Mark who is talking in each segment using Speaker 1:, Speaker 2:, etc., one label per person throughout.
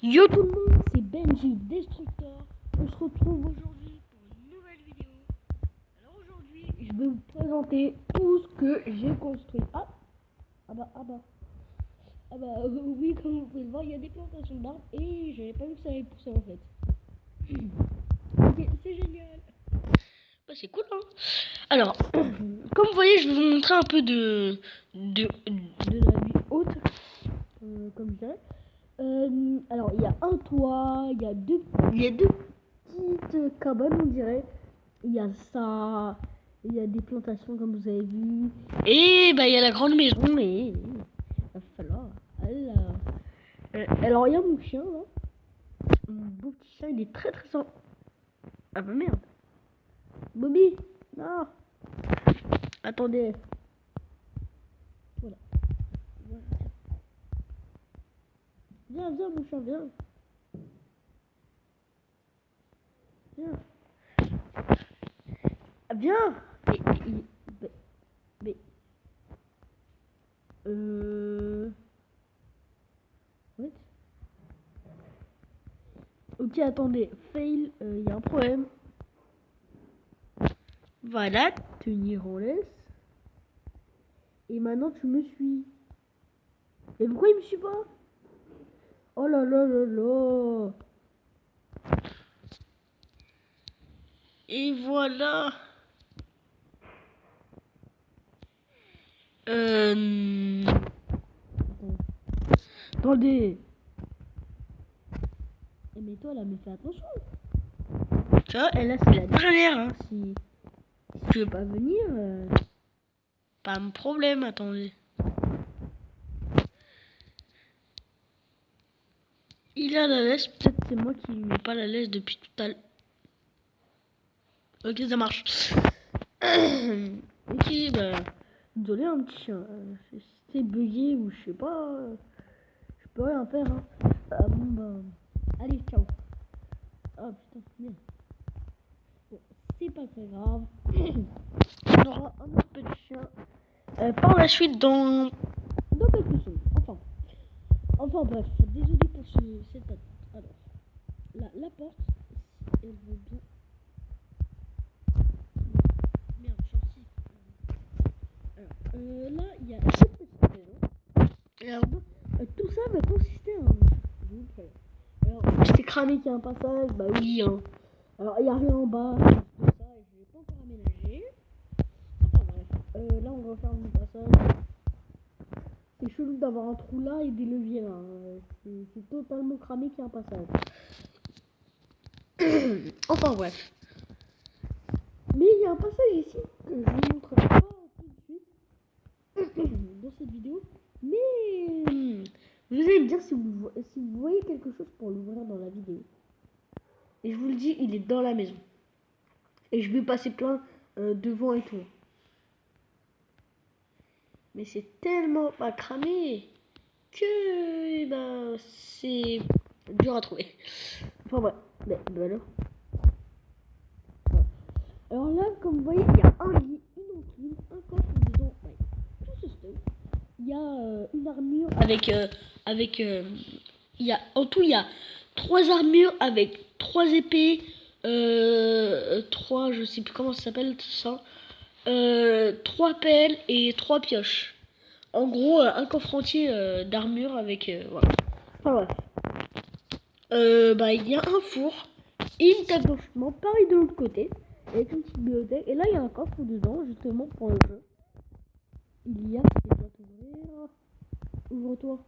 Speaker 1: Yo tout le monde, c'est Benji Destructor. On se retrouve aujourd'hui pour une nouvelle vidéo. Alors aujourd'hui, je vais vous présenter tout ce que j'ai construit. Oui, comme vous pouvez le voir, il y a des plantations d'arbres et j'avais pas vu que ça allait pousser en fait. Ok, c'est génial. Bah, c'est cool, hein. Alors, comme vous voyez, je vais vous montrer un peu de la vie haute, comme ça. Alors, il y a un toit, il y a deux petites cabanes, on dirait. Il y a ça, il y a des plantations, comme vous avez vu. Et bah, il y a la grande maison, et il va falloir. Alors, il y a mon chien, là. Mon beau petit chien, il est très très sympa. Ah bah merde. Bobby, non. Attendez. Voilà. Viens, mon chien, viens. Viens. Viens. Mais, what? Ok, attendez. Fail, il y a un problème. Voilà, tenir en laisse. Et maintenant, tu me suis. Et pourquoi il me suit pas? Oh là là là là. Et voilà. Attendez. Mais toi, là, mais fais attention. Tu vois, et là, c'est la dernière. Hein. Si tu veux pas venir, pas de problème, attendez. Il a la laisse, peut-être c'est moi qui lui mets pas la laisse depuis tout à l'heure. Ok, ça marche. Ok, bah, désolé, un petit chien. C'était bugué ou je sais pas. Je peux rien faire. Hein. Bon, bah, allez, ciao. Ah putain, merde. Bon, c'est pas très grave. On aura un autre petit chien par la suite dans quelques semaines. Enfin bref, désolé pour cette attente. Alors, la porte, elle veut bien. Merde, gentil. Alors, là, il y a cette petite maison. Alors, tout ça va consister en. Alors, c'est cramé qu'il y a un passage, bah oui, hein. Alors, il n'y a rien en bas, tout ça, et je l'ai pas encore aménagé. Enfin bref, là, on va faire un passage. C'est chelou d'avoir un trou là et des leviers là. C'est totalement cramé qu'il y a un passage. Enfin bref. Mais il y a un passage ici que je ne vous montrerai pas tout de suite dans cette vidéo. Mais vous allez me dire si vous voyez quelque chose pour l'ouvrir dans la vidéo. Et je vous le dis, il est dans la maison. Et je vais passer plein devant et tout. Mais c'est tellement pas cramé que ben, c'est dur à trouver. Enfin ouais. Ben alors. Alors là, comme vous voyez, il y a un lit, une enclume, un coffre dedans, ouais, tout ce stuff. Il y a une armure en tout, il y a 3 armures avec 3 épées, 3, je sais plus comment ça s'appelle tout ça, 3 pelles et 3 pioches. En gros, un coffre entier d'armure avec, voilà. Enfin bref. Bah, il y a un four et une table d'enchantiment, pareil de l'autre côté, avec une petite bibliothèque. Et là, il y a un coffre dedans, justement, pour le jeu. Il y a... Ouvre-toi.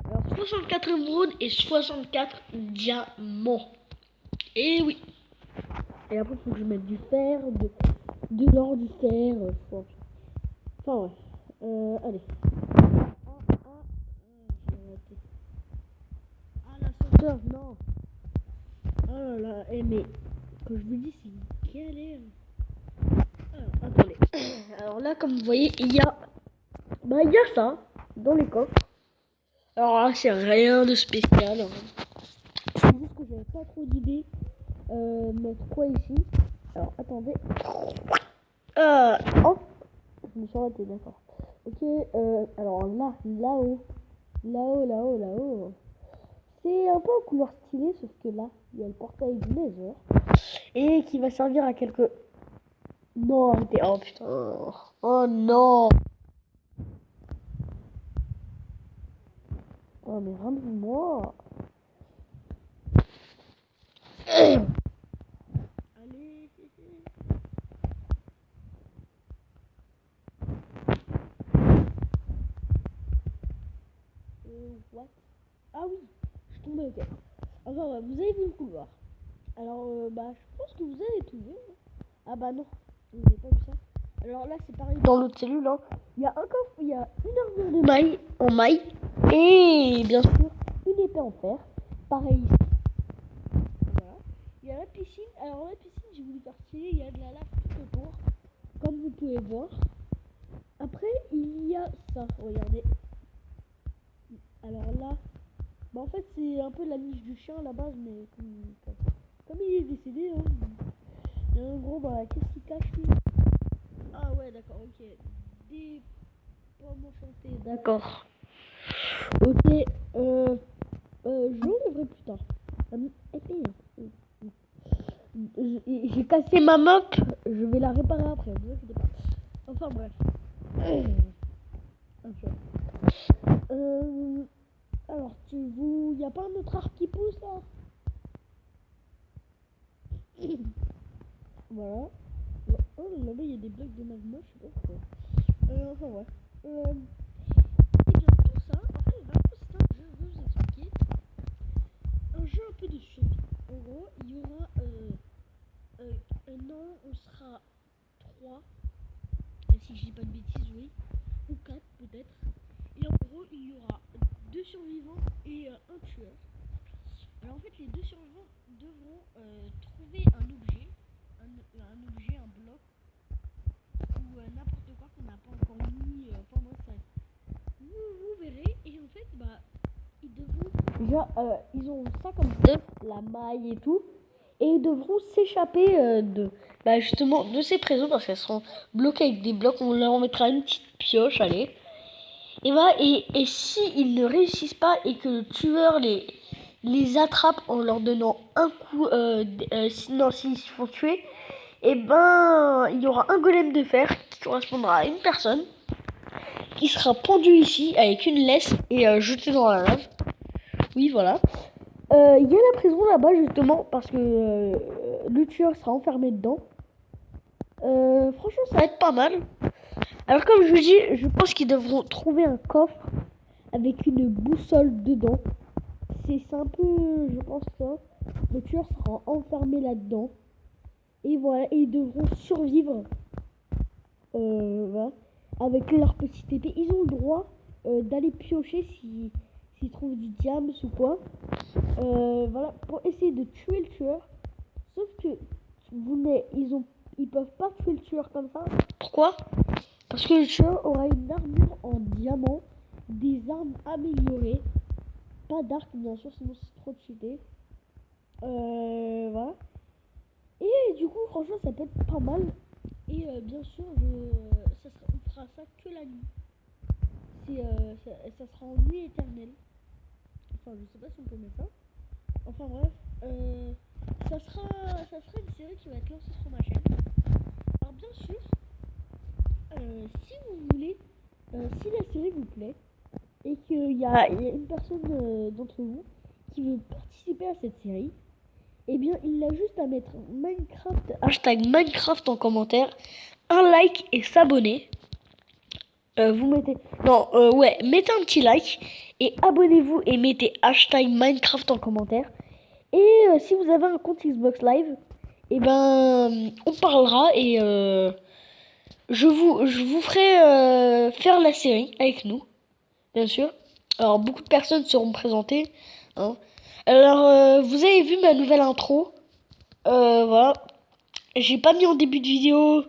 Speaker 1: Alors, 64 émeraudes et 64 diamants. Et oui. Et après, il faut que je mette du fer, de l'or, du fer. Enfin, ouais. Allez. Ah, l'ascenseur, non. Oh là là, mais quand je vous dis, c'est une galère. Alors, attendez. Alors là, comme vous voyez, il y a ça dans les coffres. Alors là, c'est rien de spécial. Hein. C'est juste que j'avais pas trop d'idées. Mettre quoi ici? Alors, attendez. Oh, je me suis raté, d'accord. Ok, alors là, là-haut. C'est un peu en couleur stylée, sauf que là, il y a le portail du Nether. Et qui va servir à quelques... Non, arrêtez. Oh putain. Oh non. Oh mais ramenez-moi. Allez. What? Ah oui, je suis tombé, ok. Enfin, ouais, vous avez vu le couloir. Alors, bah, je pense que vous avez tout vu. Ah bah non, vous n'avez pas vu ça. Alors là, c'est pareil dans l'autre cellule. Hein. Il y a un coffre, il y a une armure de maille en maille. Et bien sûr, une épée en fer. Pareil ici. Voilà. Il y a la piscine. Alors la piscine, j'ai voulu faire stylé. Il y a de la lave tout autour. Comme vous pouvez voir. Après, il y a ça. Regardez. Alors là, bah en fait, c'est un peu la niche du chien à la base. Mais comme il est décédé, hein, il y a un gros, bah qu'est-ce qu'il cache lui? Ah ouais, d'accord, ok. Des pommes enchantées, d'accord. Ok, je l'enlèverai plus tard. J'ai cassé ma map, je vais la réparer après, vous inquiétez pas. Enfin bref. Alors, il y a pas un autre arbre qui pousse là? Voilà. Oh là-bas, il y a des blocs de magma, je sais pas pourquoi. Enfin ouais. Et bien tout ça, en fait, vraiment, c'est un jeu, je vais vous expliquer. Un jeu un peu de survie. En gros, il y aura non, on sera 3, si je dis pas de bêtises, oui, ou 4 peut-être. Et en gros, il y aura 2 survivants et un tueur. Alors en fait, les 2 survivants devront trouver un objet, un objet, un bloc, ou n'importe quoi qu'on n'a pas encore mis. Enfin moi, ça, vous verrez. Et en fait, bah, ils devront... Déjà, ils ont ça comme ça, la maille et tout. Et ils devront s'échapper bah justement de ces prisons parce qu'elles seront bloquées avec des blocs. On leur mettra une petite pioche, allez. Et voilà, et si ils ne réussissent pas et que le tueur les attrape en leur donnant un coup, sinon s'ils se font tuer, et ben il y aura un golem de fer qui correspondra à une personne qui sera pendu ici avec une laisse et jeté dans la lave. Oui, voilà. Il y a la prison là-bas justement parce que le tueur sera enfermé dedans. Franchement, ça va être pas mal. Alors comme je vous dis, je pense qu'ils devront trouver un coffre avec une boussole dedans. C'est un peu, je pense ça. Le tueur sera enfermé là-dedans. Et voilà, et ils devront survivre. Voilà, avec leur petite épée. Ils ont le droit d'aller piocher s'ils trouvent du diams ou quoi. Voilà, pour essayer de tuer le tueur. Sauf que ils peuvent pas tuer le tueur comme ça. Pourquoi? Parce que le tueur aura une armure en diamant, des armes améliorées, pas d'arc bien sûr, sinon c'est trop cheaté. Voilà. Et du coup, franchement, ça peut être pas mal. Et bien sûr, on fera ça que la nuit. Ça sera en nuit éternelle. Enfin, je sais pas si on peut mettre ça. Enfin bref, ça sera une série qui va être lancée sur ma chaîne. Alors bien sûr, si vous voulez, si la série vous plaît et qu'il y a une personne d'entre vous qui veut participer à cette série, eh bien il a juste à mettre Minecraft, hashtag Minecraft en commentaire, un like et s'abonner. Vous mettez, non, ouais, mettez un petit like et abonnez-vous et mettez hashtag Minecraft en commentaire. Et si vous avez un compte Xbox Live, eh ben on parlera et je vous ferai faire la série avec nous, bien sûr. Alors beaucoup de personnes seront présentées. Hein. Alors vous avez vu ma nouvelle intro. Voilà. J'ai pas mis en début de vidéo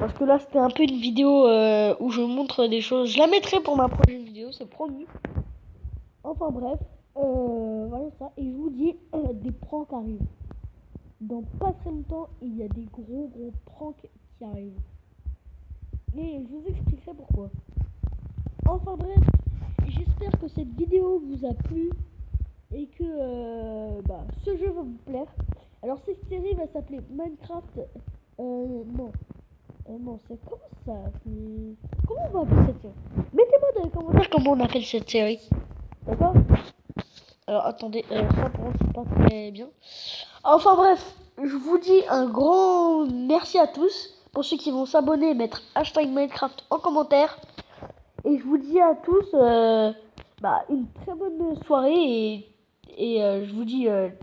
Speaker 1: parce que là c'était un peu une vidéo où je montre des choses. Je la mettrai pour ma prochaine vidéo, c'est promis. Enfin bref, voilà ça. Et je vous dis, des pranks arrivent. Dans pas très longtemps, il y a des gros pranks qui arrivent. Et je vous expliquerai pourquoi. Enfin bref, j'espère que cette vidéo vous a plu. et que ce jeu va vous plaire. Alors cette série va s'appeler Minecraft. Non. Non, c'est comment ça s'appelle. Comment on va appeler cette série? Mettez-moi dans les commentaires comment on appelle cette série. D'accord? Alors attendez, ça pour moi c'est pas très bien. Enfin bref, je vous dis un grand merci à tous. Pour ceux qui vont s'abonner et mettre hashtag Minecraft en commentaire. Et je vous dis à tous une très bonne soirée et je vous dis